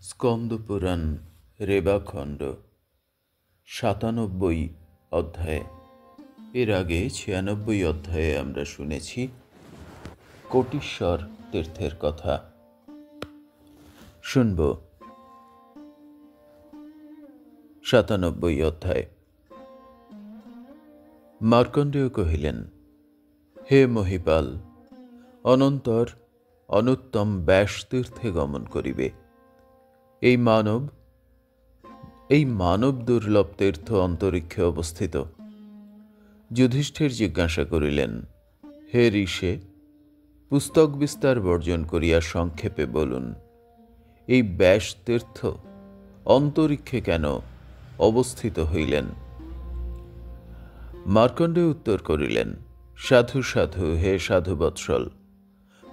স্কন্দপুরাণ রেবাখণ্ড ৯৭ অধ্যায়। এর আগে ৯৬ অধ্যায়ে আমরা শুনেছি কোটিশ্বর তীর্থের কথা। শুনব ৯৭ অধ্যায়। মার্কণ্ডেয় কহিলেন, হে মহিপাল, অনন্তর অনুত্তম ব্যাসতীর্থে গমন করিবে। এই মানব দুর্লভ তীর্থ অন্তরিক্ষে অবস্থিত। যুধিষ্ঠির জিজ্ঞাসা করিলেন, হে ঋষে, পুস্তক বিস্তার বর্জন করিয়া সংক্ষেপে বলুন, এই ব্যাসতীর্থ অন্তরিক্ষে কেন অবস্থিত হইলেন? মার্কণ্ডেয় উত্তর করিলেন, সাধু সাধু, হে সাধুবৎসল,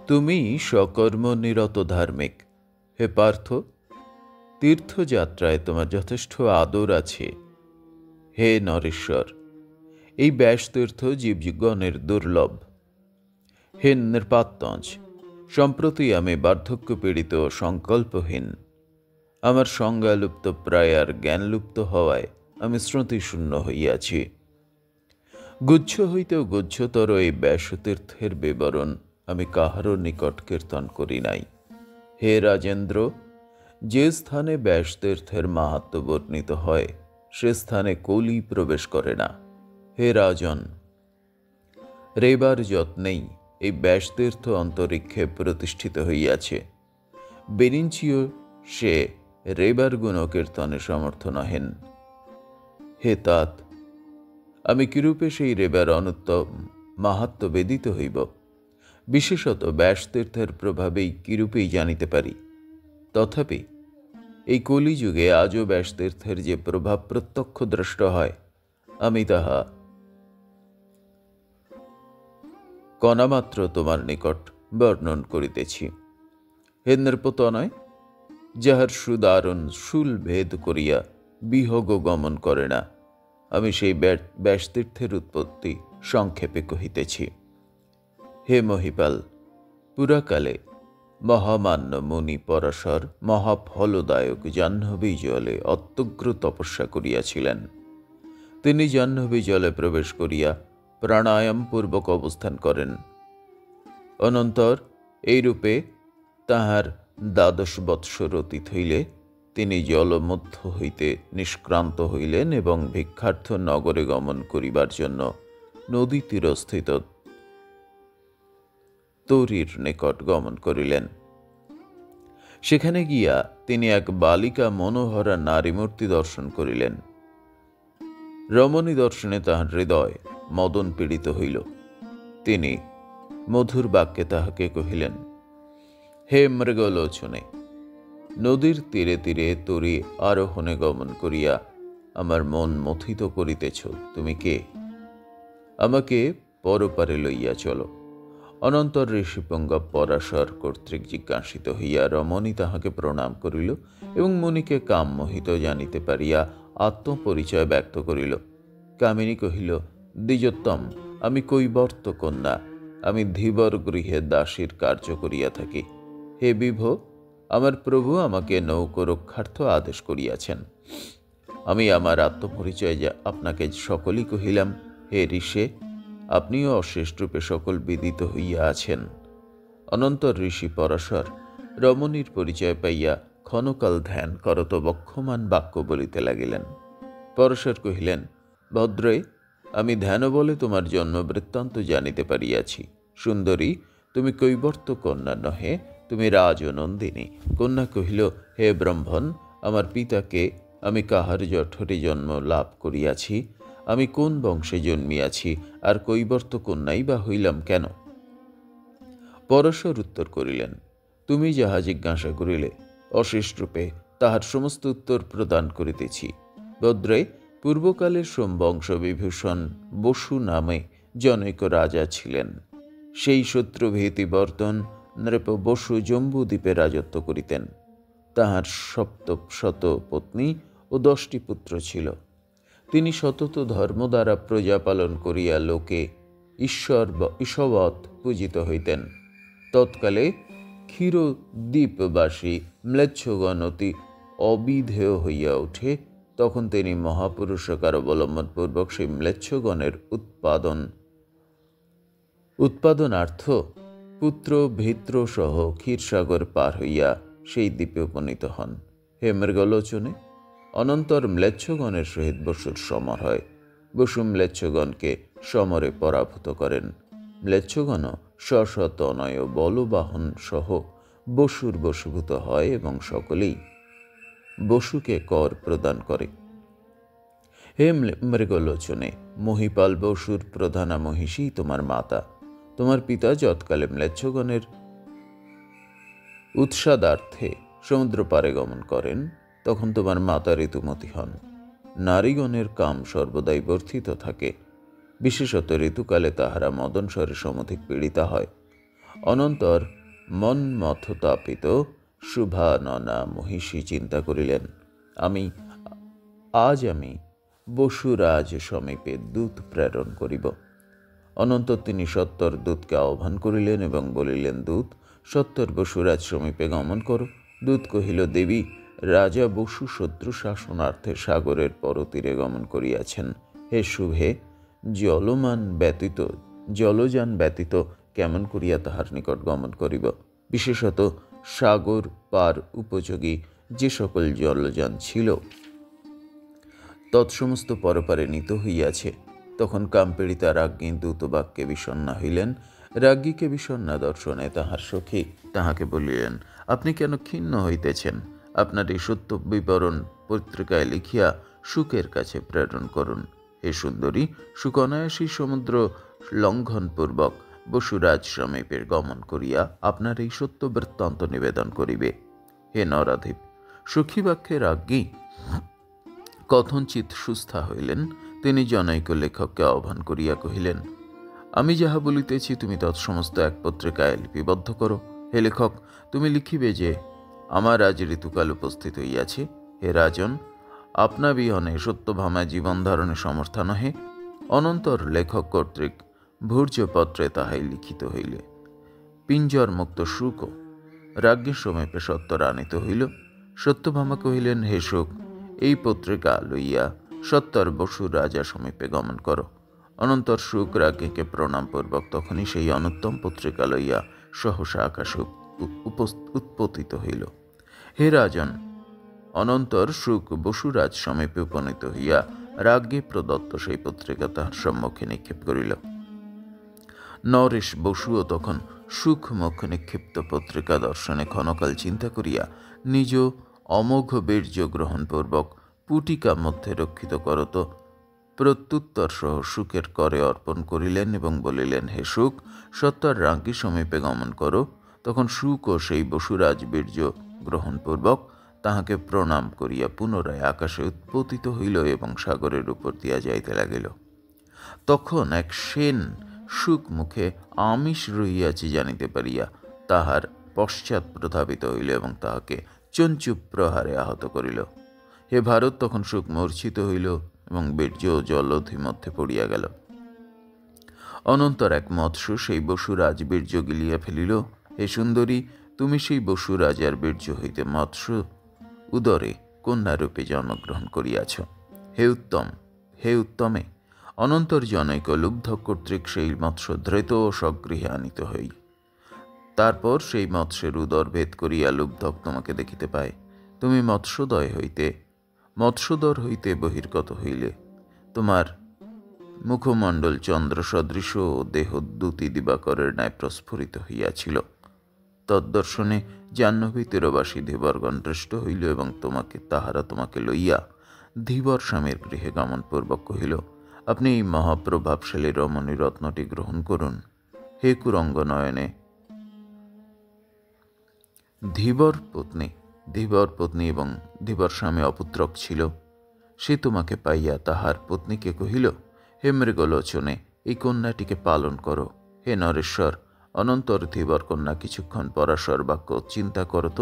তুমি সকর্ম নিরত ধার্মিক। হে পার্থ, তীর্থযাত্রায় তোমার যথেষ্ট আদর আছে। হে নরেশ্বর, এই ব্যাসতীর্থ জীবগণের দুর্লভ। হে নৃপাত্তঞ্জ, সম্প্রতি আমি বার্ধক্য পীড়িত ও সংকল্পহীন। আমার সংজ্ঞালুপ্ত প্রায় আর জ্ঞানলুপ্ত হওয়ায় আমি শ্রুতিশূন্য হইয়াছি। গুচ্ছ হইতেও গুচ্ছতর এই ব্যাসতীর্থের বিবরণ আমি কাহারও নিকট কীর্তন করি নাই। হে রাজেন্দ্র, যে স্থানে ব্যাসতীর্থের মাহাত্ম্য বর্ণিত হয় সে স্থানে কলি প্রবেশ করে না। হে রাজন, রেবার যত্নেই এই ব্যাসতীর্থ অন্তরিক্ষে প্রতিষ্ঠিত হইয়াছে। বিরিঞ্চিও সে রেবার গুণকীর্তনে সমর্থ নহেন। হে তাত, আমি কিরূপে সেই রেবার অনুত্তম মাহাত্ম্য বেদিত হইব? বিশেষত ব্যাসতীর্থের প্রভাবেই কিরূপেই জানিতে পারি। তথাপি এই কলিযুগে আজও ব্যাসতীর্থের যে প্রভাব প্রত্যক্ষ দ্রষ্ট হয়, আমি তাহা কণামাত্র তোমার নিকট বর্ণন করিতেছি। হে নৃপতনয়, যাহার সুদারুণ শূল ভেদ করিয়া বিহগ গমন করে না, আমি সেই ব্যাসতীর্থের উৎপত্তি সংক্ষেপে কহিতেছি। হে মহিপাল, পুরাকালে মহামান্য মুনি পরাশর মহাফলদায়ক জাহ্নবী জলে অত্যগ্র তপস্যা করিয়াছিলেন। তিনি জাহ্নবী জলে প্রবেশ করিয়া প্রাণায়াম পূর্বক অবস্থান করেন। অনন্তর এইরূপে তাহার ১২ বৎসর অতীত হইলে তিনি জলমধ্য হইতে নিষ্ক্রান্ত হইলেন এবং ভিক্ষার্থ নগরে গমন করিবার জন্য নদী তীরস্থিত তরীর নিকট গমন করিলেন। সেখানে গিয়া তিনি এক বালিকা মনোহরা নারীমূর্তি দর্শন করিলেন। রমণী দর্শনে তাহার হৃদয় মদন পীড়িত হইল। তিনি মধুর বাক্যে তাহাকে কহিলেন, হে মৃগলোচনে, নদীর তীরে তীরে তরী আরোহণে গমন করিয়া আমার মন মথিত করিতেছ তুমি কে? আমাকে পরপারে লইয়া চলো। অনন্তর ঋষিপঙ্গব পরাশর কর্তৃক জিজ্ঞাসিত হইয়া রমণী তাহাকে প্রণাম করিল এবং মুনিকে কামমোহিত জানিতে পারিয়া আত্মপরিচয় ব্যক্ত করিল। কামিনী কহিল, দ্বিজোত্তম, আমি কৈবর্ত কন্যা। আমি ধীবর গৃহে দাসীর কার্য করিয়া থাকি। হে বিভো, আমার প্রভু আমাকে নৌকো রক্ষার্থ আদেশ করিয়াছেন। আমি আমার আত্মপরিচয় আপনাকে সকলই কহিলাম। হে ঋষে, আপনিও অশেষ রূপে সকল বিদিত হইয়া আছেন। অনন্তর ঋষি পরাশর রমণীর পরিচয় পাইয়া ক্ষণকাল ধ্যান করত বক্ষমান বাক্য বলিতে লাগিলেন। পরাশর কহিলেন, ভদ্রে, আমি ধ্যান বলে তোমার জন্ম বৃত্তান্ত জানিতে পারিয়াছি। সুন্দরী, তুমি কৈবর্ত কন্যা নহে, তুমি রাজনন্দিনী। কন্যা কহিল, হে ব্রহ্মণ, আমার পিতাকে আমি কাহার জঠরে জন্ম লাভ করিয়াছি? আমি কোন বংশে জন্মিয়াছি, আর কৈবর্ত কন্যাই বা হইলাম কেন? পরাশর উত্তর করিলেন, তুমি যাহা জিজ্ঞাসা করিলে অশেষ রূপে তাহার সমস্ত উত্তর প্রদান করিতেছি। ভদ্রে, পূর্বকালের সোমবংশ বিভূষণ বসু নামে জনৈক রাজা ছিলেন। সেই শত্রুভীতিবর্তন নৃপ বসু জম্বুদ্বীপে রাজত্ব করিতেন। তাহার ৭০০ পত্নী ও ১০টি পুত্র ছিল। তিনি সতত ধর্ম দ্বারা প্রজা পালন করিয়া লোকে ঈশ্ববৎ পূজিত হইতেন। তৎকালে ক্ষীরদ্বীপবাসী ম্লেচ্ছগণ অতি অবিধেয় হইয়া ওঠে, তখন তিনি মহাপুরুষকার অবলম্বনপূর্বক সেই ম্লেচ্ছগণের উৎপাদনার্থ পুত্র ভিত্র সহ ক্ষীরসাগর পার হইয়া সেই দ্বীপে উপনীত হন। হে মৃগলোচনে, অনন্তর ম্লেচ্ছগণের সহিত বসুর সমর হয়। বসু ম্লেচ্ছগণকে সমরে পরাভূত করেন। ম্লেচ্ছগণ তনয় বলবাহন সহ বসুর বশীভূত হয় এবং সকলেই বসুকে কর প্রদান করে। হে মৃগলোচনে, মহিপাল বসুর প্রধানা মহিষী তোমার মাতা। তোমার পিতা যৎকালে ম্লেচ্ছগণের উৎসাদার্থে সমুদ্র পারে গমন করেন, তখন তোমার মাতা ঋতুমতী হন। নারীগণের কাম সর্বদাই বর্ধিত থাকে, বিশেষত ঋতুকালে তাহারা মদনস্বরে সমধিক পীড়িতা হয়। অনন্তর মন্মথতাপিত শুভাননা মহিষী চিন্তা করিলেন, আজ আমি বসুরাজ সমীপে দূত প্রেরণ করিব। অনন্তর তিনি সত্তর দূতকে আহ্বান করিলেন এবং বলিলেন, দূত, সত্তর বসুরাজ সমীপে গমন করো। দূত কহিল, দেবী, রাজা বসু শত্রু শাসনার্থে সাগরের পরতীরে গমন করিয়াছেন। হে শুভে, জলযান ব্যতীত কেমন করিয়া তাহার নিকট গমন করিব? বিশেষত সাগর পার উপযোগী যে সকল জলযান ছিল তৎসমস্ত পরপারে নীত হইয়াছে। তখন কামপীড়িতা রাজ্ঞী দূতবাক্যে বিষণ্ণা হইলেন। রাজ্ঞীকে বিষণ্ণা দর্শনে তাহার সখী তাহাকে বলিলেন, আপনি কেন ক্ষিণ্ণ হইতেছেন? আপনার এই সত্য বিবরণ পত্রিকায় লিখিয়া শুকের কাছে প্রেরণ করুন। হে সুন্দরী, শুক অনায়াসী সমুদ্র লঙ্ঘনপূর্বক বসুরাজ সমীপের গমন করিয়া আপনার এই সত্য বৃত্তান্ত নিবেদন করিবে। হে নরাধিপ, সখী বাক্যে রাজ্ঞী কথঞ্চিৎ সুস্থা হইলেন। তিনি জনৈক লেখককে আহ্বান করিয়া কহিলেন, আমি যাহা বলিতেছি তুমি তৎসমস্ত এক পত্রিকায় লিপিবদ্ধ করো। হে লেখক, তুমি লিখিবে যে আমার আজ ঋতুকাল উপস্থিত হইয়াছে। হে রাজন, আপনা বিহনে সত্যভামায় জীবন ধারণে সমর্থা নহে। অনন্তর লেখক কর্তৃক ভূর্যপত্রে তাহাই লিখিত হইলে পিঞ্জর মুক্ত শুক রাজ্ঞীর সমীপে সত্তর আনিত হইল। সত্যভামা কহিলেন, হে শুক, এই পত্রিকা লইয়া সত্তর বসু রাজা সমীপে গমন করো। অনন্তর শুক রাজ্ঞীকে প্রণামপূর্বক তখনই সেই অনুত্তম পত্রিকা লইয়া সহসা আকাশে উৎপতিত হইল। হে রাজন, অনন্তর শুক বসুরাজ সমীপে উপনীত হইয়া রাজ্ঞী প্রদত্ত সেই পত্রিকা তাহার সম্মুখে নিক্ষেপ করিল। নরেশ বসুও তখন সুখ মুখ নিক্ষিপ্ত পত্রিকা দর্শনে ক্ষণকাল চিন্তা করিয়া নিজ অমোঘ বীর্য গ্রহণপূর্বক পুটিকা মধ্যে রক্ষিত করত প্রত্যুত্তর সহ সুখের করে অর্পণ করিলেন এবং বলিলেন, হে সুখ, সত্তর রাজ্ঞী সমীপে গমন করো। তখন সুখও সেই বসুরাজ বীর্য গ্রহণপূর্বক তাহাকে প্রণাম করিয়া পুনরায় আকাশে উৎপতিত হইল এবং সাগরের উপর দিয়া যাইতে লাগিল। তখন এক সেন সুখ মুখে আমিষ রহিয়াছি জানিতে পারিয়া তাহার পশ্চাৎ প্রধাবিত হইল এবং তাহাকে চঞ্চু প্রহারে আহত করিল। হে ভারত, তখন সুখ মূর্ছিত হইল এবং বীর্য জলধি মধ্যে পড়িয়া গেল। অনন্তর এক মৎস্য সেই বসুরাজ বীর্য গিলিয়া ফেলিল। হে সুন্দরী, তুমি সেই বসুরাজার বীর্য হইতে মৎস্য উদরে কন্যারূপে জন্মগ্রহণ করিয়াছ। হে উত্তমে, অনন্তর জনৈক লুব্ধ কর্তৃক সেই মৎস্য ধৃত ও স্বগৃহে আনিত হই। তারপর সেই মৎস্যের উদর ভেদ করিয়া লুব্ধক তোমাকে দেখিতে পায়। তুমি মৎস্যদর হইতে বহির্গত হইলে। তোমার মুখমণ্ডল চন্দ্র সদৃশ ও দেহ দ্যুতি দিবাকরের ন্যায় প্রস্ফুরিত হইয়াছিল। তদ্দর্শনে জাহ্নবী তীরবাসী ধীবরগণ দৃষ্ট হইল এবং তাহারা তোমাকে লইয়া ধীবর স্বামীর গৃহে গমনপূর্বক কহিল, আপনি এই মহাপ্রভাবশালী রমণী রত্নটি গ্রহণ করুন। হে কুরঙ্গ নয়নে, ধীবর পত্নী এবং ধীবর স্বামী অপুত্রক ছিল। সে তোমাকে পাইয়া তাহার পত্নীকে কহিল, হে মৃগলোচনে, এই কন্যাটিকে পালন করো। হে নরেশ্বর, অনন্তর ধীবর কন্যা কিছুক্ষণ পরাশর বাক্য চিন্তা করত।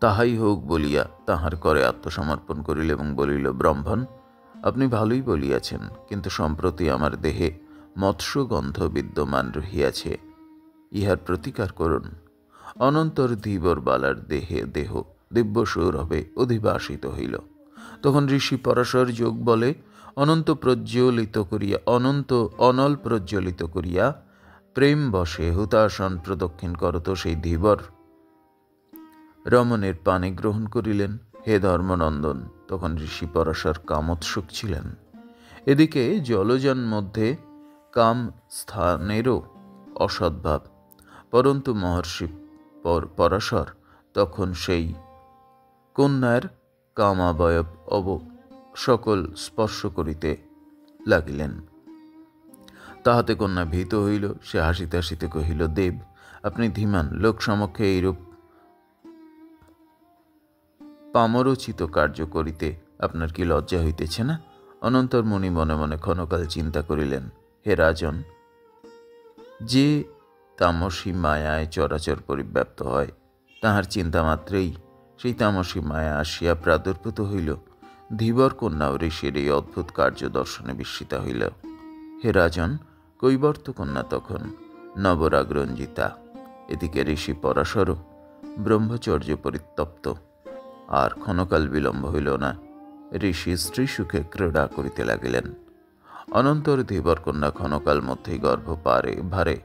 তাহাই হোক বলিয়া তাহার করে আত্মসমর্পণ করিল এবং বলিল, ব্রাহ্মণ, আপনি ভালোই বলিয়াছেন, কিন্তু সম্প্রতি আমার দেহে মৎস্যগন্ধ বিদ্যমান রহিয়াছে, ইহার প্রতিকার করুন। অনন্তর ধীবর বালার দেহে দেহ দিব্য সৌরভে অধিবাসিত হইল। তখন ঋষি পরাশর যোগ বলে অনন্ত অনল প্রজ্বলিত করিয়া প্রেম বশে হুতাসন প্রদক্ষিণ করত সেই ধীবর রমণের পানি গ্রহণ করিলেন। হে ধর্মনন্দন, তখন ঋষি পরাশর কামোৎসুক ছিলেন। এদিকে জলযান মধ্যে কাম স্থানেরও অসদ্ভাব, পরন্তু মহর্ষি পরাশর তখন সেই কন্যার কামাবয়ব সকল স্পর্শ করিতে লাগিলেন। তাহাতে কন্যা ভীত হইল। সে হাসিতে হাসিতে কহিল, দেব, আপনি ধীমান, লোক সমক্ষে এইরূপ পামরোচিত কার্য করিতে আপনার কি লজ্জা হইতেছে না? অনন্তর মুনি মনে মনে ক্ষণকাল চিন্তা করিলেন, হে রাজন, যে তামসী মায়ায় চরাচর পরিব্যাপ্ত হয়, তাহার চিন্তা মাত্রেই সেই তামসী মায়া আসিয়া প্রাদুর্ভূত হইল। ধীবর কন্যা ও ঋষির এই অদ্ভুত কার্য দর্শনে বিস্মিতা হইল। হে রাজন, কৈবর্ত কন্যা তখন নবরাগরঞ্জিতা। এদিকে ঋষি পরাশরও ব্রহ্মচর্য পরিতপ্ত। আর ক্ষণকাল বিলম্ব হইল না, ঋষি স্ত্রী সুখে ক্রীড়া করিতে লাগিলেন। অনন্তর ধীবর কন্যা ক্ষণকাল মধ্যেই ভারে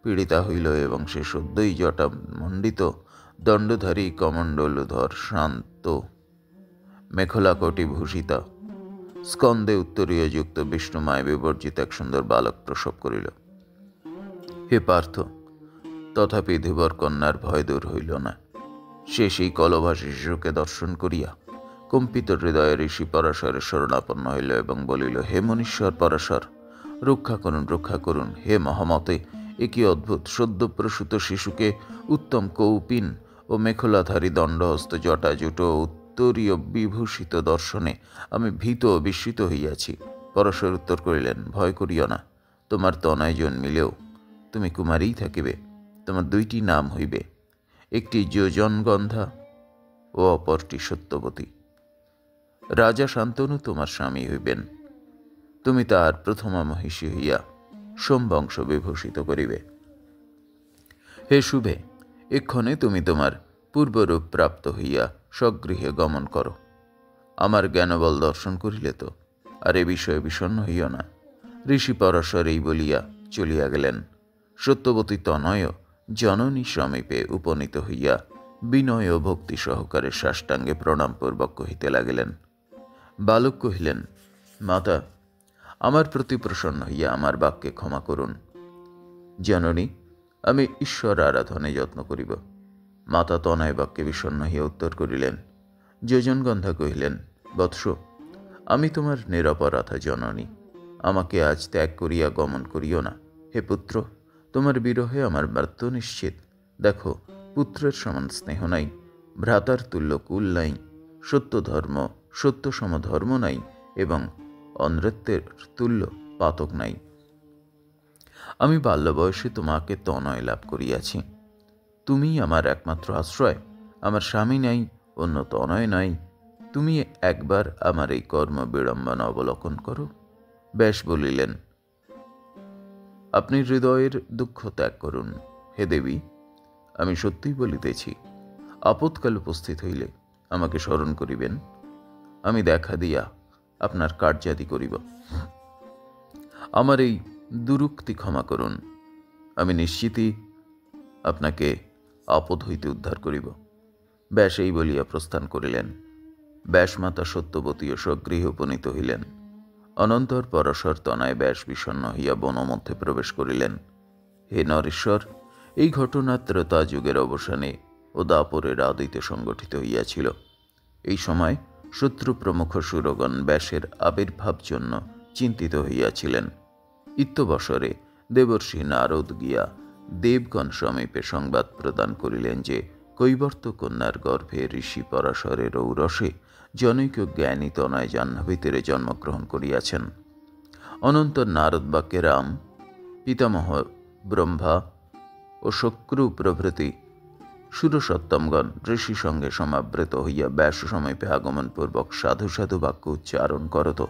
পীড়িতা হইল এবং সে সদ্যই জটা মণ্ডিত দণ্ডধারী কমণ্ডলুধর শান্ত মেখলাকটি ভূষিতা স্কন্দে উত্তরীয় যুক্ত বিষ্ণুমায় বিবর্জিত এক সুন্দর বালক প্রসব করিল। হে পার্থ, তথাপি ধীবর কন্যার ভয় দূর হইল না। সে সেই কলভাসী শিশুকে দর্শন করিয়া কম্পিত হৃদয়ে ঋষি পরাশরের শরণাপন্ন হইল এবং বলিল, হে মনীশ্বর পরাশর, রক্ষা করুন, রক্ষা করুন। হে মহামতে, এ কি অদ্ভুত! সদ্য প্রসূত শিশুকে উত্তম কৌপিন ও মেখলাধারী দণ্ডহস্ত জটাজুট ও উত্তরীয় বিভূষিত দর্শনে আমি ভীত ও বিস্মিত হইয়াছি। পরাশর উত্তর করিলেন, ভয় করিও না। তোমার তনয় জন্মিলেও তুমি কুমারীই থাকিবে। তোমার দুইটি নাম হইবে, একটি যোজনগন্ধা ও অপরটি সত্যবতী। রাজা শান্তনু তোমার স্বামী হইবেন। তুমি তাহার প্রথমা মহিষী হইয়া সোমবংশ বিভূষিত করিবে। হে শুভে, এক্ষণে তুমি তোমার পূর্বরূপ প্রাপ্ত হইয়া স্বগৃহে গমন করো। আমার জ্ঞানবল দর্শন করিলে তো আর এ বিষয়ে বিষণ্ণ হইও না। ঋষি পরাশর এই বলিয়া চলিয়া গেলেন। সত্যবতী তনয় জননী সমীপে উপনীত হইয়া বিনয় ও ভক্তি সহকারে সাষ্টাঙ্গে প্রণামপূর্বক কহিতে লাগিলেন। বালক কহিলেন, মাতা, আমার প্রতি প্রসন্ন হইয়া আমার বাক্যে ক্ষমা করুন। জননী, আমি ঈশ্বর আরাধনে যত্ন করিব। মাতা তনয় বাক্যে বিষণ্ণ হইয়া উত্তর করিলেন। যোজনগন্ধা কহিলেন, বৎস, আমি তোমার নিরপরাধা জননী, আমাকে আজ ত্যাগ করিয়া গমন করিও না। হে পুত্র, তোমার বিরহে আমার মৃত্যু নিশ্চিত। দেখো, পুত্রের সমান স্নেহ নাই, ভ্রাতার তুল্য কুল নাই, সত্য সম ধর্ম নাই এবং অনৃত্যের তুল্য পাতক নাই। আমি বাল্য বয়সে তোমাকে তনয় লাভ করিয়াছি। তুমি আমার একমাত্র আশ্রয়। আমার স্বামী নাই, অন্য তনয় নাই। তুমি একবার আমার এই কর্ম বিড়ম্বনা অবলোকন করো। ব্যাস বলিলেন, আপনি হৃদয়ের দুঃখ ত্যাগ করুন। হে দেবী, আমি সত্যিই বলিতেছি, আপৎকাল উপস্থিত হইলে আমাকে স্মরণ করিবেন। আমি দেখা দিয়া আপনার কার্যাদি করিব। আমার এই দুরুক্তি ক্ষমা করুন। আমি নিশ্চিতই আপনাকে আপদ হইতে উদ্ধার করিব। ব্যাস এই বলিয়া প্রস্থান করিলেন। ব্যাসমাতা সত্যবতী ও স্বগৃহে উপনীত হইলেন। অনন্তর পরাশর তনায় ব্যাস বিষণ্ণ হইয়া বনমধ্যে প্রবেশ করিলেন। হে নরেশ্বর, এই ঘটনা ত্রেতা যুগের অবসানে ও দাপরের আদিতে সংগঠিত হইয়াছিল। এই সময় শত্রু প্রমুখ সুরগণ ব্যাসের আবির্ভাব জন্য চিন্তিত হইয়াছিলেন। ইত্যবসরে দেবর্ষি নারদ গিয়া দেবগণ সমীপে সংবাদ প্রদান করিলেন যে কৈবর্ত কন্যার গর্ভে ঋষি পরাশরের ঔরসে জনৈক জ্ঞানী তনয় জাহ্নবীতীরে জন্মগ্রহণ করিয়াছেন। অনন্তর নারদ বাক্যে রাম, পিতামহ ব্রহ্মা ও শক্রু প্রভৃতি সুরসত্তমগণ ঋষি সঙ্গে সমাবৃত হইয়া ব্যাস সমীপে আগমনপূর্বক সাধু সাধু বাক্য উচ্চারণ করত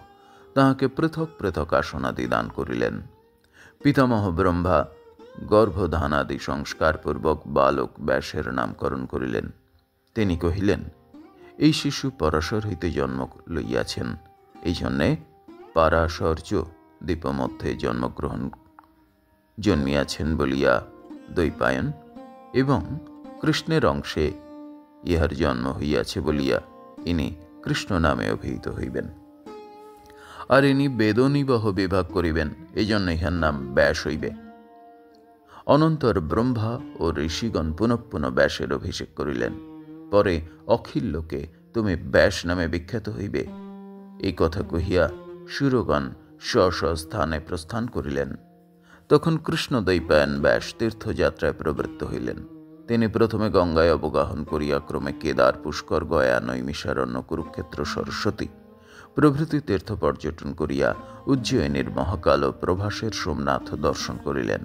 তাহাকে পৃথক পৃথক আসনাদি দান করিলেন। পিতামহ ব্রহ্মা গর্ভধানাদি সংস্কারপূর্বক বালক ব্যাসের নামকরণ করিলেন। তিনি কহিলেন, এই শিশু পরাশর হইতে জন্ম লইয়াছেন, এই জন্যে পারাশর্য দ্বীপমধ্যে জন্মিয়াছেন বলিয়া দ্বৈপায়ন, এবং কৃষ্ণের অংশে ইহার জন্ম হইয়াছে বলিয়া ইনি কৃষ্ণ নামে অভিহিত হইবেন। আর ইনি বেদনিবহ বিভাগ করিবেন, এই জন্য ইহার নাম ব্যাস হইবে। অনন্তর ব্রহ্মা ও ঋষিগণ পুনঃ পুনঃ ব্যাসের অভিষেক করিলেন। পরে অখিল লোকে তুমি ব্যাস নামে বিখ্যাত হইবে, এই কথা কহিয়া সুরগণ স্ব স্ব স্থানে প্রস্থান করিলেন। তখন কৃষ্ণ দ্বৈপায়ন ব্যাস তীর্থযাত্রায় প্রবৃত্ত হইলেন। তিনি প্রথমে গঙ্গায় অবগাহন করিয়া ক্রমে কেদার, পুষ্কর, গয়া, নৈমিষারণ্য, কুরুক্ষেত্র, সরস্বতী প্রভৃতি তীর্থ পর্যটন করিয়া উজ্জয়িনীর মহাকাল ও প্রভাসের সোমনাথ দর্শন করিলেন।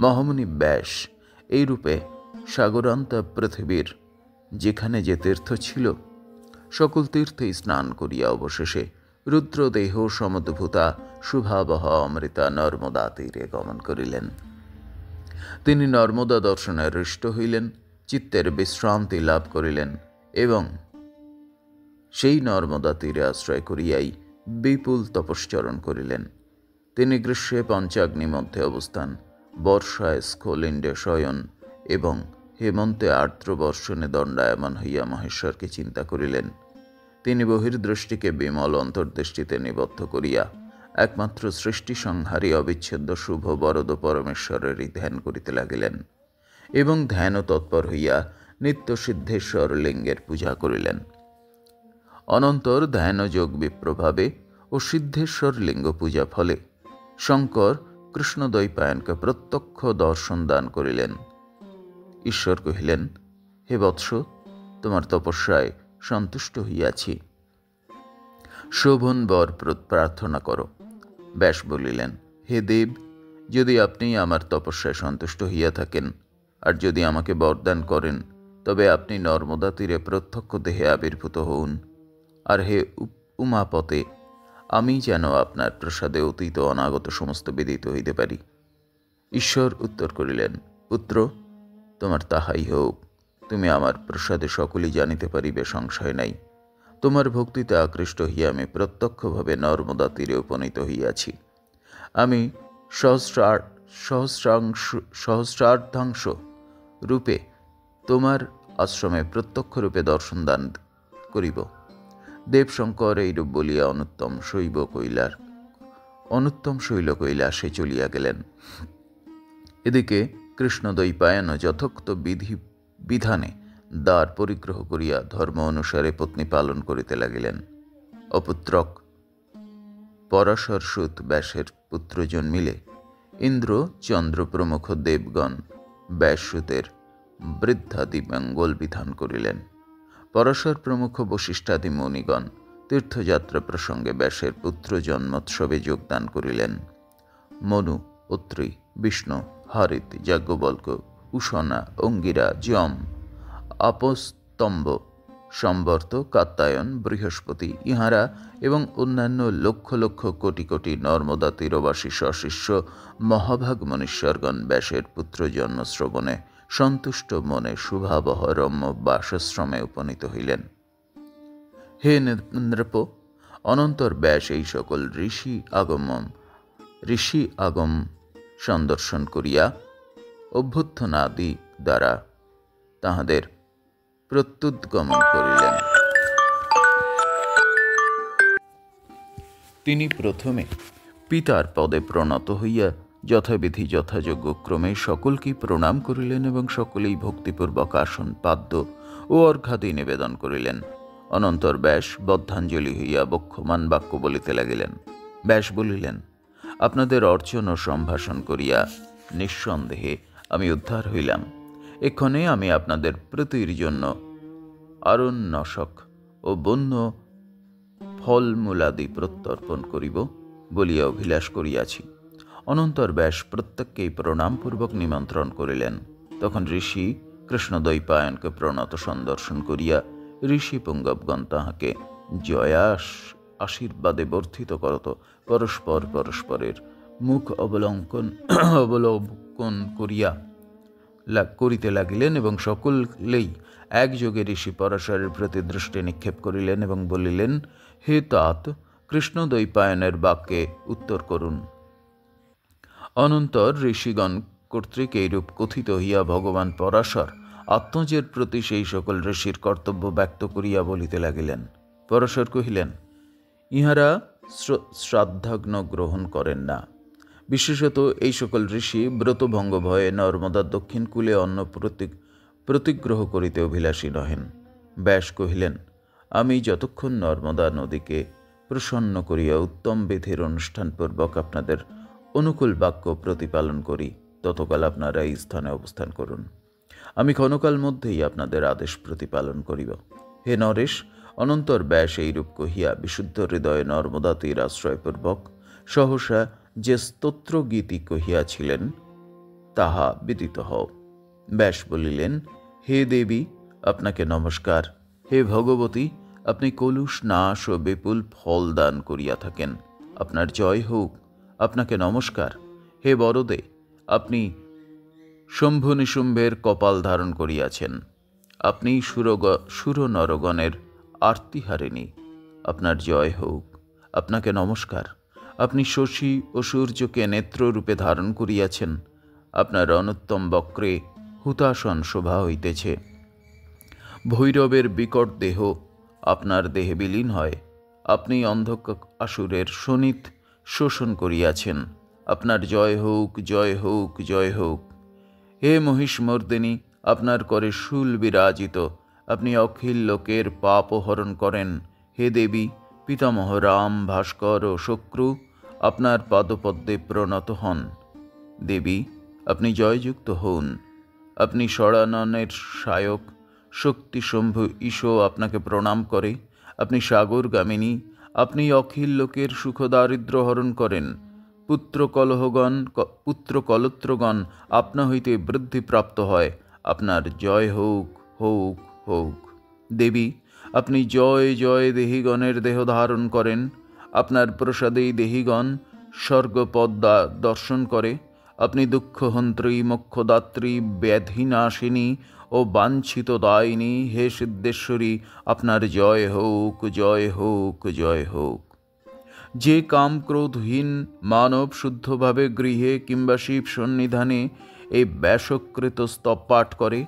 মহামুনি ব্যাস এইরূপে সাগরান্তা পৃথিবীর যেখানে যে তীর্থ ছিল সকল তীর্থেই স্নান করিয়া অবশেষে রুদ্রদেহ সমুদ্ভূতা শুভাবহ অমৃতা নর্মদা তীরে গমন করিলেন। তিনি নর্মদা দর্শনে হৃষ্ট হইলেন, চিত্তের বিশ্রান্তি লাভ করিলেন এবং সেই নর্মদা তীরে আশ্রয় করিয়াই বিপুল তপশ্চরণ করিলেন। তিনি গ্রীষ্মে পঞ্চাগ্নি মধ্যে অবস্থান, বর্ষায় স্খলিণ্ডে শয়ন এবং হেমন্তে আর্দ্র বর্ষণে দণ্ডায়মান হইয়া মহেশ্বরকে চিন্তা করিলেন। তিনি বহির্দৃষ্টিকে বিমল অন্তর্দৃষ্টিতে নিবদ্ধ করিয়া একমাত্র সৃষ্টি সংহারী অবিচ্ছেদ্য শুভ বরদ পরমেশ্বরেরই ধ্যান করিতে লাগিলেন এবং ধ্যান তৎপর হইয়া নিত্য সিদ্ধেশ্বর লিঙ্গের পূজা করিলেন। অনন্তর ধ্যানযোগ বিপ্রভাবে ও সিদ্ধেশ্বর লিঙ্গ পূজা ফলে শঙ্কর কৃষ্ণ দ্বৈপায়নকে প্রত্যক্ষ দর্শন দান করিলেন। ঈশ্বর কহিলেন, হে বৎস, তোমার তপস্যায় সন্তুষ্ট হইয়াছি, শোভন বর প্রার্থনা করো। ব্যাস বলিলেন, হে দেব, যদি আপনি আমার তপস্যায় সন্তুষ্ট হইয়া থাকেন আর যদি আমাকে বরদান করেন, তবে আপনি নর্মদা তীরে প্রত্যক্ষ দেহে আবির্ভূত হউন। আর হে উমাপতে, আমি যেন আপনার প্রসাদে অতীত অনাগত সমস্ত বিদিত হইতে পারি। ঈশ্বর উত্তর করিলেন, পুত্র, তোমার তাহাই হোক। তুমি আমার প্রসাদে সকলই জানিতে পারিবে, সংশয় নাই। তোমার ভক্তিতে আকৃষ্ট হইয়া আমি প্রত্যক্ষভাবে নর্মদা তীরে উপনীত হইয়াছি। আমি সহস্রার্ধাংশ রূপে তোমার আশ্রমে প্রত্যক্ষ রূপে দর্শন দান করিব। দেবশঙ্কর এইরূপ বলিয়া অনুত্তম শৈল কৈলাসে চলিয়া গেলেন। এদিকে কৃষ্ণ দ্বৈপায়ন যথোক্ত বিধানে দ্বার পরিগ্রহ করিয়া ধর্ম অনুসারে পত্নী পালন করিতে লাগিলেন। অপুত্রক পরাশর সুত ব্যাসের পুত্র জন্মিলে ইন্দ্র, চন্দ্র প্রমুখ দেবগণ ব্যাসসুতের বৃদ্ধাদি মঙ্গল বিধান করিলেন। পরাশর প্রমুখ বশিষ্ঠাদি মুনিগণ তীর্থযাত্রা প্রসঙ্গে ব্যাসের পুত্র জন্মোৎসবে যোগদান করিলেন। মনু, অত্রি, বিষ্ণু, হরিত, যাজ্ঞবল্ক্য, উষণা, অঙ্গিরা, যম, আপস্তম্ভ, সম্বর্ত, কাত্যায়ন, বৃহস্পতি, ইহারা এবং অন্যান্য লক্ষ লক্ষ কোটি কোটি নর্মদা তীরবাসী সশিষ্য মহাভাগ মনুষ্যরগণ ব্যাসের পুত্র জন্ম শ্রবণে সন্তুষ্ট মনে শুভাবহ রম্য বাসাশ্রমে উপনীত হইলেন। হে নৃপ, অনন্তর ব্যাস এই সকল ঋষি আগম সন্দর্শন করিয়া অভ্যুত্থানাদি দ্বারা তাহাদের প্রত্যুদ্গমন করিলেন। তিনি প্রথমে পিতার পদে প্রণত হইয়া যথাবিধি যথাযোগ্য ক্রমে সকলকেই প্রণাম করিলেন এবং সকলেই ভক্তিপূর্বক আসন, পাদ্য ও অর্ঘ্যাদি নিবেদন করিলেন। অনন্তর ব্যাস বদ্ধাঞ্জলি হইয়া বক্ষমান বাক্য বলিতে লাগিলেন। ব্যাস বলিলেন, আপনাদের অর্চন ও সম্ভাষণ করিয়া নিঃসন্দেহে আমি উদ্ধার হইলাম। এক্ষণে আমি আপনাদের প্রীতির জন্য আরণ্যশক ও বন্য ফলমূলাদি প্রত্যর্পণ করিব বলিয়া অভিলাষ করিয়াছি। অনন্তর ব্যাস প্রত্যেককেই প্রণামপূর্বক নিমন্ত্রণ করিলেন। তখন ঋষি কৃষ্ণ দ্বৈপায়নকে প্রণত সন্দর্শন করিয়া ঋষি পুঙ্গবগণ তাহাকে জয়াস আশীর্বাদে বর্ধিত করত পরস্পরের মুখ অবলোকন করিতে লাগিলেন এবং সকলেই একযোগে ঋষি পরাশরের প্রতি দৃষ্টি নিক্ষেপ করিলেন এবং বলিলেন, হে তাত, কৃষ্ণদ্বৈপায়নের বাক্যে উত্তর করুন। অনন্তর ঋষিগণ কর্তৃক এইরূপ কথিত হইয়া ভগবান পরাশর আত্মজের প্রতি সেই সকল ঋষির কর্তব্য ব্যক্ত করিয়া বলিতে লাগিলেন। পরাশর কহিলেন, ইহারা শ্রাদ্ধাগ্ন গ্রহণ করেন না। বিশেষত এই সকল ঋষি ব্রতভঙ্গ ভয়ে নর্মদার দক্ষিণ কূলে অন্ন প্রতিগ্রহ করিতে অভিলাষী নহেন। ব্যাস কহিলেন, আমি যতক্ষণ নর্মদা নদীকে প্রসন্ন করিয়া উত্তম বিধির অনুষ্ঠানপূর্বক আপনাদের অনুকূল বাক্য প্রতিপালন করি, ততকাল আপনারা এই স্থানে অবস্থান করুন। আমি ক্ষণকাল মধ্যেই আপনাদের আদেশ প্রতিপালন করিব। হে নরেশ, অনন্তর ব্যাস এইরূপ কহিয়া বিশুদ্ধ হৃদয়ে নর্মদা তীর আশ্রয়পূর্বক সহসা যে স্তোত্র গীতি কহিয়াছিলেন তাহা বিদিত হও। ব্যাস বলিলেন, হে দেবী, আপনাকে নমস্কার। হে ভগবতী, আপনি কলুষ নাশ ও বিপুল ফল দান করিয়া থাকেন, আপনার জয় হোক। আপনাকে নমস্কার। হে বরদে, আপনি শম্ভু নিশুম্ভের কপাল ধারণ করিয়াছেন, আপনি সুর নরগণের আর্তিহারিণী, আপনার জয় হোক। আপনাকে নমস্কার। আপনি শশী ও সূর্যকে নেত্ররূপে ধারণ করিয়াছেন, আপনার অনুত্তম বক্রে হুতাসন শোভা হইতেছে। ভৈরবের বিকট দেহ আপনার দেহে বিলীন হয়, আপনি অন্ধকার আসুরের শোণিত শোষণ করিয়াছেন, আপনার জয় হোক, জয় হোক, জয় হোক। হে মহিষমর্দিনী, আপনার করে শূল বিরাজিত, আপনি অখিল লোকের পাপ হরণ করেন। হে দেবী, পিতামহ রাম, ভাস্কর ও শক্রু আপনার পাদপদ্মে প্রণত হন। দেবী, আপনি জয়যুক্ত হন। আপনি ষড়াননের সায়ক, শক্তি শম্ভু ঈশো আপনাকে প্রণাম করে। আপনি সাগরগামিনী, আপনি অখিল লোকের সুখ দারিদ্র হরণ করেন। পুত্র কলত্রগণ আপনা হইতে বৃদ্ধিপ্রাপ্ত হয়, আপনার জয় হোক, হোক, হোক। দেবী, আপনি জয় জয় দেহীগণের দেহ ধারণ করেন, আপনার প্রসাদেই দেহীগণ স্বর্গপদ দর্শন করে। আপনি দুঃখহন্ত্রী, মোক্ষদাত্রী, ব্যাধিনাশিনী ও বাঞ্ছিত দায়িনী। হে সিদ্ধেশ্বরী, আপনার জয় হোক, জয় হোক, জয় হোক। যে কাম ক্রোধহীন মানব শুদ্ধভাবে গৃহে কিংবা শিব সন্নিধানে এই ব্যাসকৃত স্তব পাঠ করে,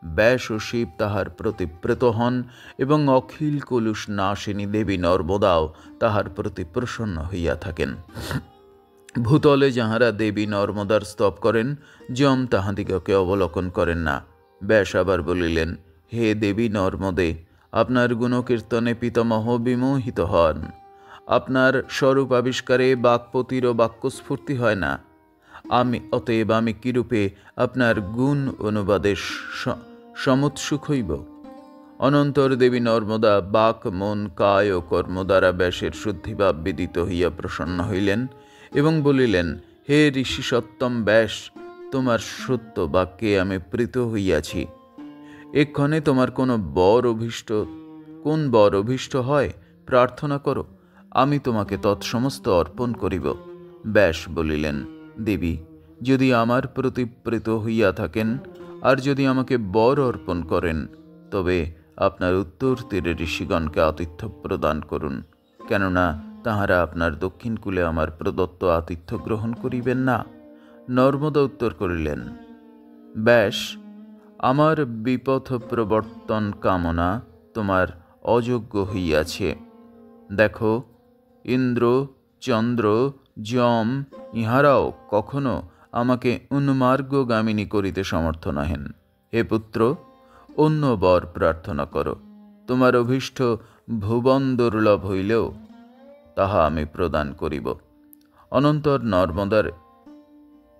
ব্যাস ও শিব তাহার প্রতি প্রীত হন এবং অখিল কলুষ নাশিনী দেবী নর্মদাও তাহার প্রতি প্রসন্ন হইয়া থাকেন। ভূতলে যাহারা দেবী নর্মদার স্তব করেন, যম তাহাদিগকে অবলোকন করেন না। ব্যাস আবার বলিলেন, হে দেবী নর্মদে, আপনার গুণকীর্তনে পিতামহ বিমোহিত হন। আপনার স্বরূপ আবিষ্কারে বাক্পতিরও বাক্যস্ফূর্তি হয় না। অতএব আমি কিরূপে আপনার গুণ অনুবাদে সমুৎসুক হইব? অনন্তর দেবী নর্মদা বাক, মন, কায় ও কর্ম দ্বারা ব্যাসের শুদ্ধিভাব বিদিত হইয়া প্রসন্ন হইলেন এবং বলিলেন, হে ঋষি সত্তম ব্যাস, তোমার সত্য বাক্যে আমি প্রীত হইয়াছি। এক্ষণে তোমার কোন বর অভীষ্ট হয় প্রার্থনা করো, আমি তোমাকে তৎসমস্ত অর্পণ করিব। ব্যাস বলিলেন, দেবী, যদি আমার প্রতি প্রীত হইয়া থাকেন আর যদি আমাকে বর অর্পণ করেন, তবে আপনার উত্তর তীরে ঋষিগণকে আতিথ্য প্রদান করুন, কেননা তাহারা আপনার দক্ষিণ কূলে আমার প্রদত্ত আতিথ্য গ্রহণ করিবেন না। নর্মদা উত্তর করিলেন, ব্যাস, আমার বিপথ প্রবর্তন কামনা তোমার অযোগ্য হইয়াছে। দেখো, ইন্দ্র, চন্দ্র, যম ইহারাও কখনো আমাকে উন্মার্গগামিনী করিতে সমর্থ নহেন। হে পুত্র, অন্য বর প্রার্থনা করো, তোমার অভীষ্ট ভুবন দুর্লভ হইলেও তাহা আমি প্রদান করিব। অনন্তর নর্মদার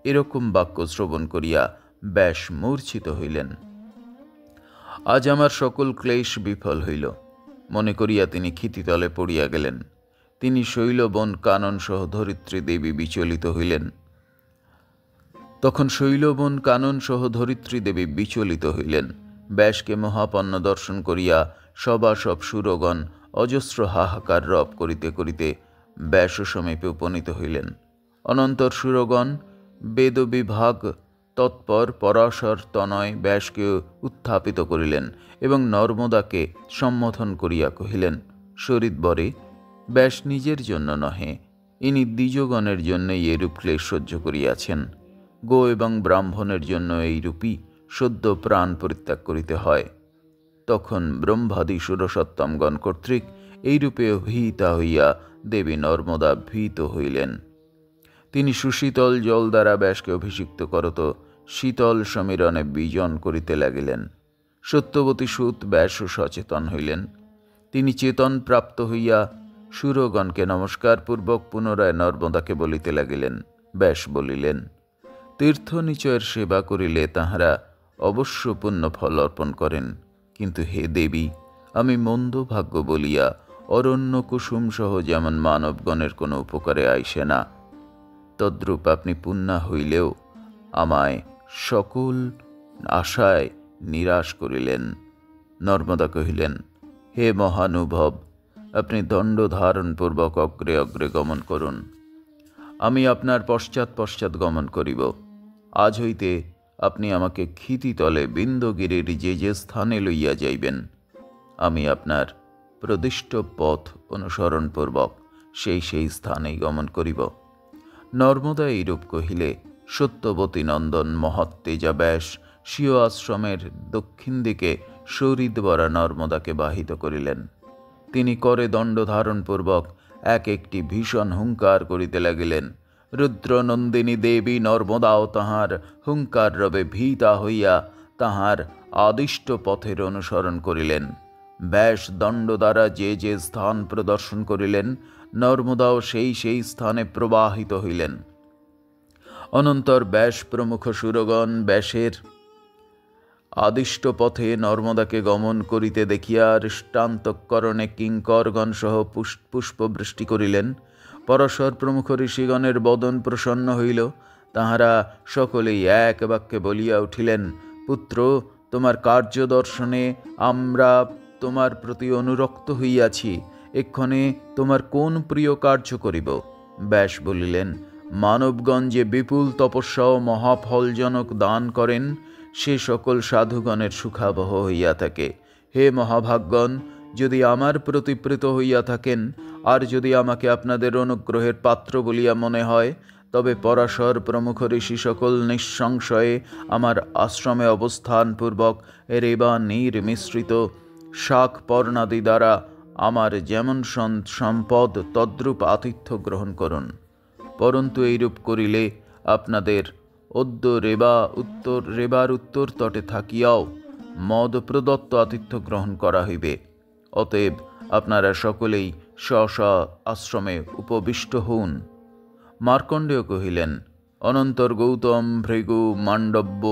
এরকম বাক্য শ্রবণ করিয়া ব্যাস মূর্ছিত হইলেন। আজ আমার সকল ক্লেশ বিফল হইল মনে করিয়া তিনি ক্ষিতিতলে পড়িয়া গেলেন। তিনি শৈলবন কানন সহ ধরিত্রী দেবী বিচলিত হইলেন। তখন শৈলবন কানন সহ ধরিত্রী দেবী বিচলিত হইলেন। ব্যাসকে মহাপন্ন দর্শন করিয়া সবাসব সুরগণ অজস্র হাহাকার রব করিতে করিতে ব্যাস সমীপে উপনীত হইলেন। অনন্তর সুরগণ বেদবিভাগ তৎপর পরাশর তনয় ব্যাসকে উত্থাপিত করিলেন এবং নর্মদাকে সম্বোধন করিয়া কহিলেন, শরীরবরে, ব্যাস নিজের জন্য নহে, ইনি দ্বিজগণের জন্যই এরূপ ক্লেশ সহ্য করিয়াছেন। গো এবং ব্রাহ্মণের জন্য এইরূপই সদ্য প্রাণ পরিত্যাগ করিতে হয়। তখন ব্রহ্মাদি সুরসত্তমগণ কর্তৃক এইরূপে ভীতা হইয়া দেবী নর্মদা ভীত হইলেন। তিনি সুশীতল জল দ্বারা ব্যাসকে অভিষিক্ত করত শীতল সমীরণে বিজন করিতে লাগিলেন। সত্যবতী সুত ব্যাসও সচেতন হইলেন। তিনি চেতন প্রাপ্ত হইয়া সুরগণকে নমস্কারপূর্বক পুনরায় নর্মদাকে বলিতে লাগিলেন। ব্যাস বলিলেন, তীর্থ নিচয়ের সেবা করিলে তাহারা অবশ্য পুণ্য ফল অর্পণ করেন, কিন্তু হে দেবী, আমি মন্দ ভাগ্য বলিয়া অরণ্য কুসুম সহ যেমন মানবগণের কোনো উপকারে আইসে না, তদ্রূপ আপনি পুণ্যা হইলেও আমায় সকল আশায় নিরাশ করিলেন। নর্মদা কহিলেন, হে মহানুভব, আপনি দণ্ড ধারণপূর্বক অগ্রে অগ্রে গমন করুন, আমি আপনার পশ্চাৎ পশ্চাৎ গমন করিব। আজ হইতে আপনি আমাকে ক্ষিতিতলে বিন্দগিরির যে যে স্থানে লইয়া যাইবেন, আমি আপনার প্রদিষ্ট পথ অনুসরণপূর্বক সেই সেই স্থানেই গমন করিব। নর্মদা এইরূপ কহিলে সত্যবতী নন্দন মহত্তেজা ব্যাস স্বীয় আশ্রমের দক্ষিণ দিকে সরিদবরা নর্মদাকে বাহিত করিলেন। তিনি করে দণ্ড ধারণপূর্বক এক একটি ভীষণ হুঙ্কার করিতে লাগিলেন। রুদ্রনন্দিনী দেবী নর্মদাও তাহার হুঙ্কার রবে ভীতা হইয়া তাহার আদিষ্ট পথের অনুসরণ করিলেন। ব্যাস দণ্ড দ্বারা যে যে স্থান প্রদর্শন করিলেন, নর্মদাও সেই সেই স্থানে প্রবাহিত হইলেন। অনন্তর ব্যাস প্রমুখ সুরগণ ব্যাসের আদিষ্ট পথে নর্মদাকে গমন করিতে দেখিয়া হৃষ্টান্তকরণে কিঙ্করগণ সহ পুষ্পবৃষ্টি করিলেন। পরাশর প্রমুখ ঋষিগণের বদন প্রসন্ন হইল। তাহারা সকলেই এক বাক্যে বলিয়া উঠিলেন, পুত্র, তোমার কার্য দর্শনে আমরা তোমার প্রতি অনুরক্ত হইয়াছি। এক্ষণে তোমার কোন প্রিয় কার্য করিব? ব্যাস বলিলেন, মানবগণ যে বিপুল তপস্যা ও মহাফলজনক দান করেন, সে সকল সাধুগণের সুখাবহ হইয়া থাকে। হে মহাভাগগণ, যদি আমার প্রতি প্রীত হইয়া থাকেন, আর যদি আমাকে আপনাদের অনুগ্রহের পাত্র বলিয়া মনে হয়, তবে পরাশর প্রমুখ ঋষি সকল নিঃসংশয়ে আমার আশ্রমে অবস্থানপূর্বক রেবা নীর মিশ্রিত শাক পর্ণাদি দ্বারা আমার যেমন সম্পদ তদ্রূপ আতিথ্য গ্রহণ করুন। পরন্তু এইরূপ করিলে আপনাদের অদ্য রেবার উত্তর তটে থাকিয়াও মদ প্রদত্ত আতিথ্য গ্রহণ করা হইবে। অতএব আপনারা সকলেই স্ব আশ্রমে উপবিষ্ট হউন। মার্কণ্ডেয় কহিলেন, অনন্তর গৌতম, ভৃগু, মাণ্ডব্য,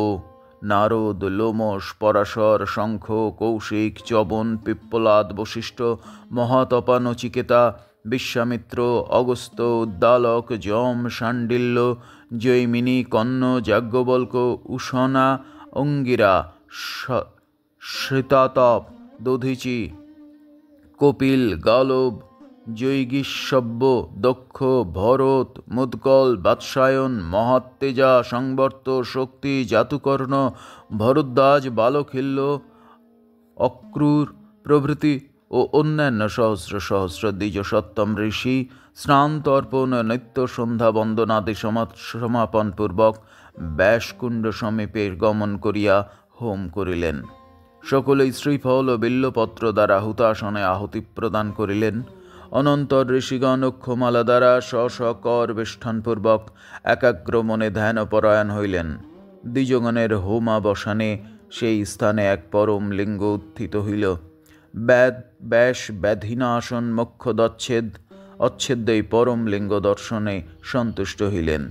নারদ, লোমশ, পরাশর, শঙ্খ, কৌশিক, চবন, পিপ্পলাদ, বশিষ্ঠ, মহাতপা, নচিকেতা, বিশ্বামিত্র, অগস্ত্য, উদ্দালক, যম, শাণ্ডিল্য, জৈমিনী, কন্ন, যাজ্ঞবল্ক, উষণা, অঙ্গিরা, শ্বেতাতপ, দধীচি, কপিল, গালব, জৈগীষব্য, দক্ষ, ভরত, মুদ্গল, বাৎসায়ন, মহাত্তেজা, সংবর্ত, শক্তি, জাতুকর্ণ, ভরদ্বাজ, বালখিল্য, অক্রূর প্রভৃতি ও অন্যান্য সহস্র সহস্র দ্বিজ সত্তম ঋষি স্নান তর্পণ নিত্য সন্ধ্যা বন্দনাদি সমাপনপূর্বক ব্যাসকুণ্ড সমীপে গমন করিয়া হোম করিলেন। সকলেই শ্রীফল ও বিল্লপত্র দ্বারা হুতাসনে আহুতি প্রদান করিলেন। অনন্তর ঋষিগণ অক্ষমালা দ্বারা স্বস্বকর বেষ্টনপূর্বক একাগ্র মনে ধ্যানপরায়ণ হইলেন। দ্বিজগণের হোমাবসানে সেই স্থানে এক পরম লিঙ্গ উত্থিত হইল। ব্যাস ব্যাধিনাশন মোক্ষদচ্ছেদ অচ্ছেদ্য এই পরম লিঙ্গ দর্শনে সন্তুষ্ট হইলেন।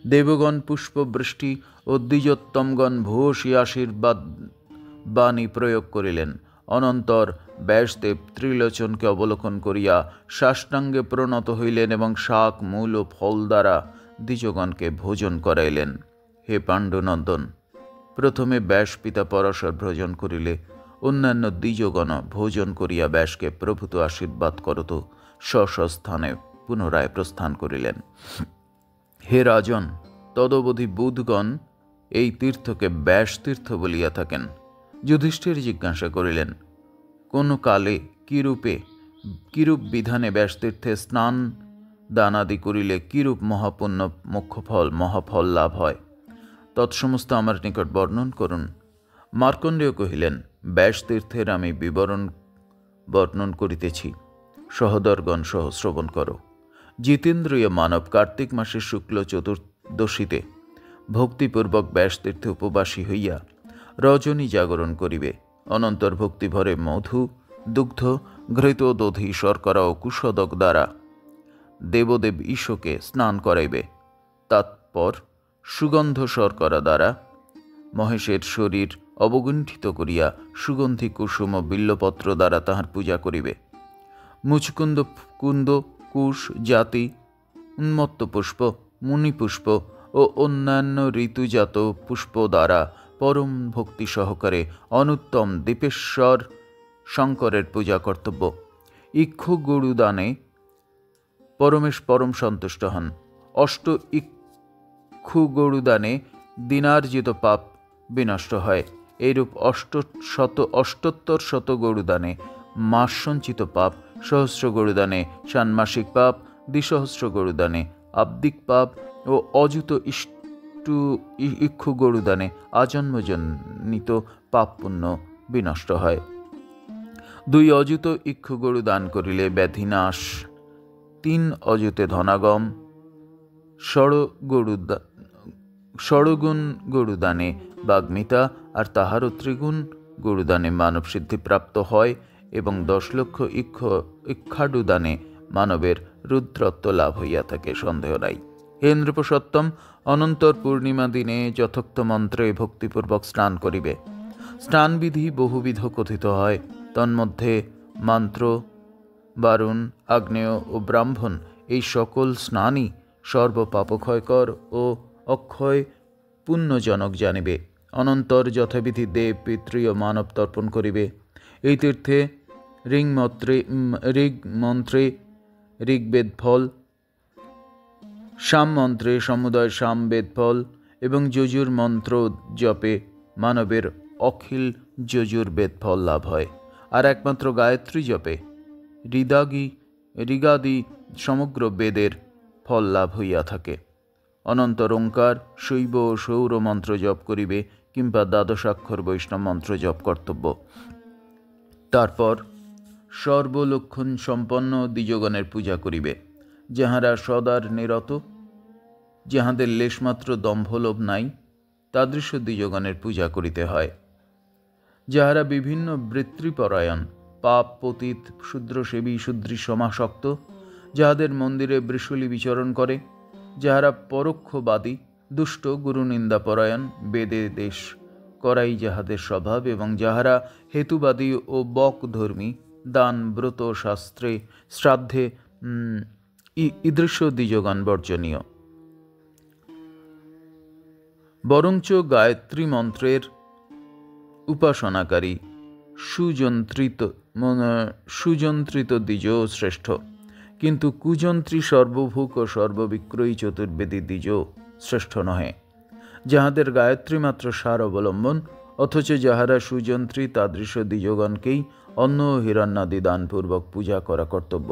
দেবগণ পুষ্পবৃষ্টি ও দ্বিজোত্তমগণ ভূয়সী আশীর্বাদ বাণী প্রয়োগ করিলেন। অনন্তর ব্যাসদেব ত্রিলোচনকে অবলোকন করিয়া সাষ্টাঙ্গে প্রণত হইলেন এবং শাক, মূল ও ফল দ্বারা দ্বিজগণকে ভোজন করাইলেন। হে পাণ্ডুনন্দন, প্রথমে ব্যাস পিতা পরাশর ভোজন করিলে অন্যান্য দ্বিজগণ ভোজন করিয়া ব্যাসকে প্রভূত আশীর্বাদ করত স্বস্থানে পুনরায় প্রস্থান করিলেন। হে রাজন, তদবধি বুধগণ এই তীর্থকে ব্যাস তীর্থ বলিয়া থাকেন। যুধিষ্ঠির জিজ্ঞাসা করিলেন, কোন কালে কিরূপ বিধানে ব্যাসতীর্থে স্নান দানাদি করিলে কিরূপ মহাপুণ্য মহাফল লাভ হয়, তৎসমস্ত আমার নিকট বর্ণন করুন। মার্কণ্ডেয় কহিলেন, ব্যাসতীর্থের আমি বর্ণন করিতেছি, সহোদরগণ সহ শ্রবণ করো। জিতেন্দ্রিয় মানব কার্তিক মাসের শুক্ল চতুর্দশীতে ভক্তিপূর্বক ব্যাসতীর্থে উপবাসী হইয়া রজনী জাগরণ করিবে। অনন্তর ভক্তিভরে মধু, দুগ্ধ, ঘৃত, দধি, শর্করা ও কুশোদক দ্বারা দেবদেব ঈশকে স্নান করাইবে। তাৎপর সুগন্ধ শর্করা দ্বারা মহেশের শরীর অবগুণ্ঠিত করিয়া সুগন্ধি কুসুম ও বিল্লপত্র দ্বারা তাহার পূজা করিবে। মুচকুন্দ, কুন্দ, কুশ জাতি, উন্মত্ত পুষ্প, মুনিপুষ্প ও অন্যান্য ঋতুজাত পুষ্প দ্বারা পরম ভক্তি সহকারে অনুত্তম দীপেশ্বর শঙ্করের পূজা কর্তব্য। ইক্ষু গরুদানে পরম সন্তুষ্ট হন। ইক্ষু গরুদানে দিনার্জিত পাপ বিনষ্ট হয়। এইরূপ অষ্টোত্তর শত গরুদানে মাস সঞ্চিত পাপ, সহস্র গরুদানে ষান্মাসিক পাপ, দ্বিসহস্র গরুদানে আব্দিক পাপ ও অযুত ইক্ষু গরুদানে আজন্মজনিত পাপ পুণ্য বিনষ্ট হয়। 2 অযুত ইক্ষু গরু দান করিলে ব্যাধিনাশ, 3 অযুতে ধনাগম, ষড়গুণ গরুদানে বাগ্মিতা আর তাহারও 3 গুণ গরুদানে মানব সিদ্ধি প্রাপ্ত হয় এবং 10 লক্ষ ইক্ষাডুদানে মানবের রুদ্রত্ব লাভ হইয়া থাকে, সন্দেহ নাই। হে নৃপসত্তম, অনন্তর পূর্ণিমা দিনে যথোক্ত মন্ত্রে ভক্তিপূর্বক স্নান করিবে। স্নানবিধি বহুবিধ কথিত হয়, তন্মধ্যে মন্ত্র, বারুণ, আগ্নেয় ও ব্রাহ্মণ এই সকল স্নানই সর্বপাপক্ষয়কর ও অক্ষয় পুণ্যজনক জানিবে। অনন্তর যথাবিধি দেব, পিতৃ ও মানব তর্পণ করিবে। এই তীর্থে ঋগ মন্ত্রে ঋগ্বেদ ফল, সাম মন্ত্রে সমুদয় সামবেদ ফল এবং যজুর মন্ত্র জপে মানবের অখিল যজুর্বেদ ফল লাভ হয়। আর একমাত্র গায়ত্রী জপে ঋগাদি সমগ্র বেদের ফল লাভ হইয়া থাকে। অনন্তর ওঙ্কার, শৈব ও সৌর মন্ত্র জপ করিবে কিংবা দ্বাদশাক্ষর বৈষ্ণব মন্ত্র জপ কর্তব্য। তারপর সর্বলক্ষণ সম্পন্ন দ্বিজগণের পূজা করিবে, যাহারা সদার নিরত, যাহাদের লেশমাত্র দম্ভলোভ নাই, তাদৃশ দ্বিজগণের পূজা করিতে হয়। যাহারা বিভিন্ন বৃত্তিপরায়ণ, পাপ পতিত, শূদ্রসেবী, শূদ্রী সমাসক্ত, যাহাদের মন্দিরে বৃষলি বিচরণ করে, যাহারা পরোক্ষবাদী, দুষ্ট, গুরুনিন্দাপরায়ণ, বেদে দেশ করাই যাহাদের স্বভাব, এবং যাহারা হেতুবাদী ও বকধর্মী, দান, ব্রত, শাস্ত্রে, শ্রাদ্ধে ঈদৃশ দ্বিজগণ বর্জনীয়। বরঞ্চ গায়ত্রী মন্ত্রের উপাসনাকারী সুযন্ত্রিত দ্বিজ শ্রেষ্ঠ, কিন্তু কুযন্ত্রী, সর্বভূক ও সর্ববিক্রয়ী চতুর্বেদী দ্বিজ শ্রেষ্ঠ নহে, যাহাদের গায়ত্রী মাত্র সার অবলম্বন, অথচ যাহারা সুযন্ত্রী তাদৃশ দ্বিজগণকেই অন্ন ও হিরণ্যাদি দানপূর্বক পূজা করা কর্তব্য।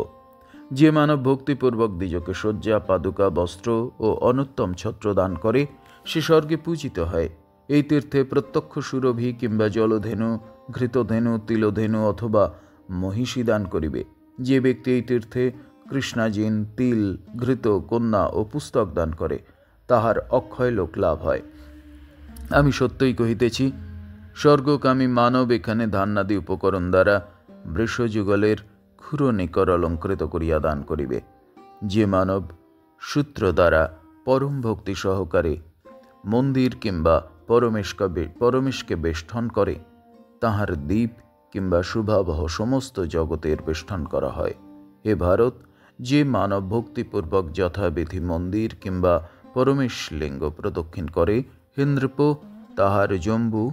যে মানব ভক্তিপূর্বক দ্বিজকে শয্যা, পাদুকা, বস্ত্র ও অনুত্তম ছত্র দান করে, সে স্বর্গে পূজিত হয়। এই তীর্থে প্রত্যক্ষ সুরভি কিংবা জলধেনু, ঘৃতধেনু, তিলধেনু অথবা মহিষী দান করিবে। যে ব্যক্তি এই তীর্থে কৃষ্ণাজিন, তিল, ঘৃত, কন্যা ও পুস্তক দান করে, তাহার অক্ষয় লোক লাভ হয়। আমি সত্যই কহিতেছি, স্বর্গকামী মানব এখানে ধান্যাদি উপকরণ দ্বারা বৃষযুগলের ক্ষুরনিকর অলঙ্কৃত করিয়া দান করিবে। যে মানব সূত্র দ্বারা পরম ভক্তি সহকারে মন্দির কিংবা পরমেশকে বেষ্টন করে, তাহার দ্বীপ কিংবা শুভাবহ সমস্ত জগতের বেষ্টন করা হয়। হে ভারত, যে মানব ভক্তিপূর্বক যথাবিধি মন্দির কিংবা পরমেশ লিঙ্গ প্রদক্ষিণ করে, হে নৃপ, তাহার জম্বু,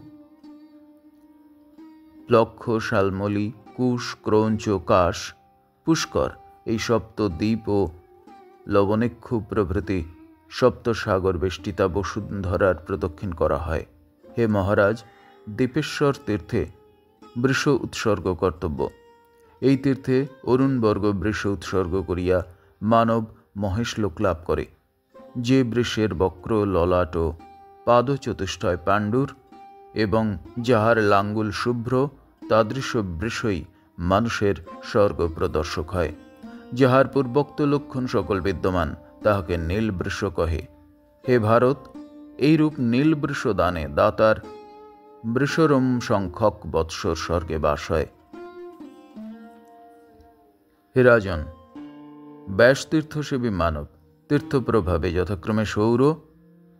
লক্ষ, শালমলি, কুশ, ক্রৌঞ্চ, কাশ, পুষ্কর এই সপ্ত দ্বীপ ও লবণেক্ষু প্রভৃতি সপ্ত সাগর বেষ্টিতা বসুন্ধরার প্রদক্ষিণ করা হয়। হে মহারাজ, দীপেশ্বর তীর্থে বৃষ উৎসর্গ কর্তব্য। এই তীর্থে অরুণবর্গ বৃষ উৎসর্গ করিয়া মানব মহেশলোক লাভ করে। যে বৃষের বক্র ললাট ও পাদচতুষ্টয় পাণ্ডুর এবং যাহার লাঙ্গুল শুভ্র, তাদৃশ বৃষই মানুষের স্বর্গ প্রদর্শক হয়। যাহার পূর্বোক্ত লক্ষণ সকল বিদ্যমান, তাহাকে নীল বৃষ কহে। হে ভারত, এইরূপ নীল বৃষ দানে দাতার বৃষরম সংখ্যক বৎসর স্বর্গে বাস হয়। হে রাজন, ব্যাসতীর্থসেবী মানব তীর্থপ্রভাবে যথাক্রমে সৌর,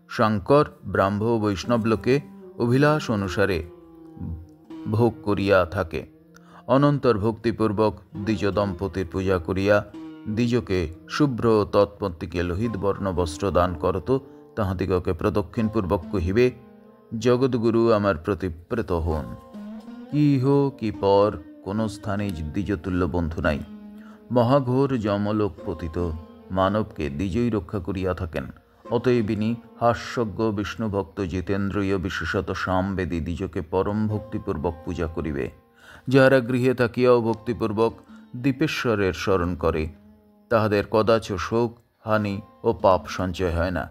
শঙ্কর, ব্রাহ্ম ও বৈষ্ণবলোকে অভিলাষ অনুসারে ভোগ করিয়া থাকে। অনন্তর ভক্তিপূর্বক দ্বিজ দম্পতির পূজা করিয়া দ্বিজকে শুভ্র ও তৎপত্তিকে লোহিত বর্ণ বস্ত্র দান করত তাহাদিগকে প্রদক্ষিণপূর্বক কহিবে, জগৎগুরু আমার প্রতি প্রীত হন। কি ইহ কি পর কোন স্থানে দ্বিজতুল্য বন্ধু নাই। মহাঘোর যমলোক পতিত মানবকে দ্বিজই রক্ষা করিয়া থাকেন। অতএব ইনি হাস্যজ্ঞ বিষ্ণুভক্ত জিতেন্দ্রীয় বিশেষত সামবেদী দ্বিজকে পরম ভক্তিপূর্বক পূজা করিবে। যাহারা গৃহে থাকিয়াও ভক্তিপূর্বক দীপেশ্বরের স্মরণ করে, তাহাদের কদাচ শোক, হানি ও পাপ সঞ্চয় হয় না।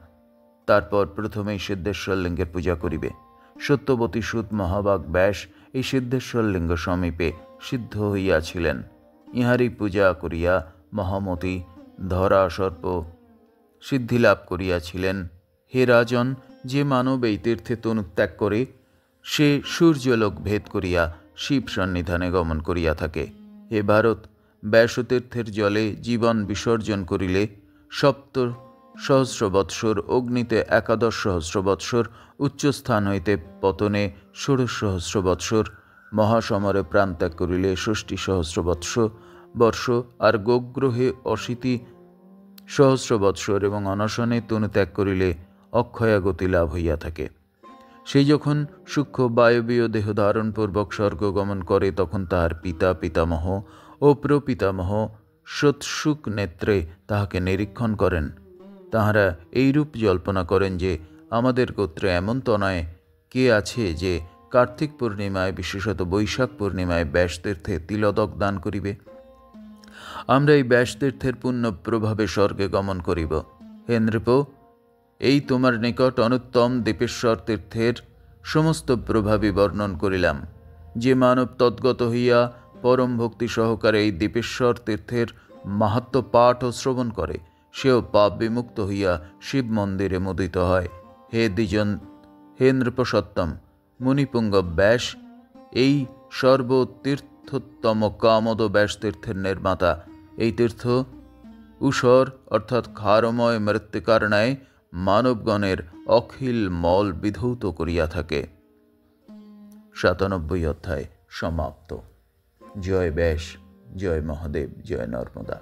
তারপর প্রথমেই সিদ্ধেশ্বর লিঙ্গের পূজা করিবে। সত্যবতী সুত মহাবাগ ব্যাস এই সিদ্ধেশ্বর লিঙ্গ সমীপে সিদ্ধ হইয়াছিলেন। ইহারই পূজা করিয়া মহামতি ধরা সর্প সিদ্ধিলাভ করিয়াছিলেন। হে রাজন, যে মানব এই তীর্থে তনুত্যাগ করে, সে সূর্যলোক ভেদ করিয়া শিব সন্নিধানে গমন করিয়া থাকে। হে ভারত, ব্যাসতীর্থের জলে জীবন বিসর্জন করিলে সপ্ত সহস্র বৎসর, অগ্নিতে 11 সহস্র বৎসর, উচ্চস্থান হইতে পতনে 16 সহস্র বৎসর, মহাসমরে প্রাণত্যাগ করিলে 60 সহস্র বর্ষ, আর গোগ্রহে 80 সহস্র বৎসর এবং অনশনে তনুত্যাগ করিলে অক্ষয়া গতি লাভ হইয়া থাকে। সেই যখন সূক্ষ্ম বায়বীয় দেহ ধারণপূর্বক স্বর্গ গমন করে, তখন তাহার পিতা, পিতামহ ও প্রপিতামহ সৎসুক নেত্রে তাহাকে নিরীক্ষণ করেন। তাহারা এইরূপ জল্পনা করেন যে আমাদের গোত্রে এমন তনয় কে আছে যে কার্তিক পূর্ণিমায়, বিশেষত বৈশাখ পূর্ণিমায় ব্যাসতীর্থে তিলদক দান করিবে। আমরা এই ব্যাসতীর্থের পুণ্য প্রভাবে স্বর্গে গমন করিব। হে নৃপ, এই তোমার নিকট অনুত্তম দীপেশ্বর তীর্থের সমস্ত প্রভাবী বর্ণন করিলাম। যে মানব তদ্গত হইয়া পরম ভক্তি সহকারে এই দীপেশ্বর তীর্থের মাহাত্ম্য পাঠ ও শ্রবণ করে, সেও পাপ বিমুক্ত হইয়া শিব মন্দিরে মুদিত হয়। হে নৃপসত্তম, মুনিপুঙ্গ ব্যাস এই সর্বতীর্থোত্তম কামদ ব্যাসতীর্থের নির্মাতা। এই তীর্থ ঊষর অর্থাৎ ক্ষারময় মৃত্তিকার ন্যায় মানবগণের অখিল মল বিধৌত করিয়া থাকে। 97 অধ্যায় সমাপ্ত। জয় ব্যাস, জয় মহাদেব, জয় নর্মদা।